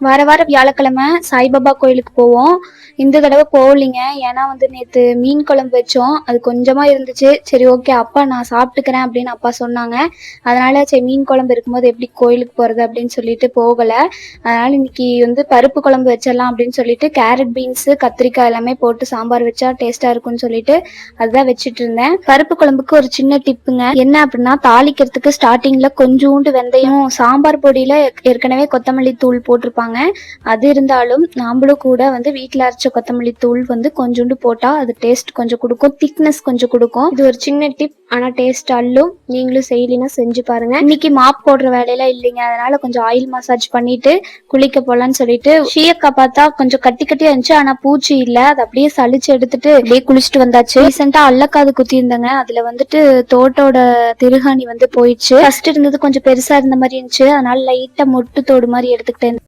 வார வாரம் வியாழக்கிழமை சாய்பாபா கோயிலுக்கு போவோம். இந்த தடவை போகலிங்க. ஏன்னா வந்து நேற்று மீன் குழம்பு வச்சோம், அது கொஞ்சமாக இருந்துச்சு. சரி ஓகே அப்பா நான் சாப்பிட்டுக்கிறேன் அப்படின்னு அப்பா சொன்னாங்க. அதனால சரி மீன் குழம்பு இருக்கும்போது எப்படி கோயிலுக்கு போகிறது அப்படின்னு சொல்லிட்டு போகலை. அதனால் இன்னைக்கு வந்து பருப்பு குழம்பு வச்சிடலாம் அப்படின்னு சொல்லிட்டு கேரட் பீன்ஸு கத்திரிக்காய் எல்லாமே போட்டு சாம்பார் வச்சா டேஸ்ட்டாக இருக்கும்னு சொல்லிட்டு அதுதான் வச்சுட்டு இருந்தேன். பருப்பு குழம்புக்கு ஒரு சின்ன டிப்புங்க, என்ன அப்படின்னா தாளிக்கிறதுக்கு ஸ்டார்டிங்கில் கொஞ்சோண்டு வெந்தயம், சாம்பார் பொடியில் ஏற்கனவே கொத்தமல்லி தூள் போட்டிருப்பாங்க. அது இருந்தாலும் நாமளும் கூட வந்து வீட்டில் அரைச்ச கொத்தமல்லி தூள் வந்து கொஞ்சோண்டு போட்டால் அது டேஸ்ட் கொஞ்சம் கொடுக்கும், திக்னஸ் கொஞ்சம் கொடுக்கும். இது ஒரு சின்ன டிப், ஆனால் டேஸ்ட் அள்ளும். நீங்களும் செய்யலினா செஞ்சு பாருங்க. இன்னைக்கு மாப் போடுற வேலையெல்லாம் இல்லைங்க, அதனால கொஞ்சம் ஆயில் மசாஜ் பண்ணிட்டு குளிக்க போலான்னு சொல்லிட்டு ஷீயக்காய் பார்த்தா கொஞ்சம் கட்டி கட்டியா இருந்துச்சு, ஆனால் பூச்சி இல்லை. அதை அப்படியே சளிச்சு எடுத்துட்டு அப்படியே குளிச்சுட்டு வந்தாச்சு. ரீசெண்டாக அல்லக்காது குத்தி இருந்தாங்க, அதில் வந்துட்டு தோட்டோட திருகாணி வந்து போயிடுச்சு. ஃபர்ஸ்ட் இருந்தது கொஞ்சம் பெருசாக இருந்த மாதிரி இருந்துச்சு, அதனால லைட்டாக மொட்டு தோடு மாதிரி எடுத்துக்கிட்டேன்.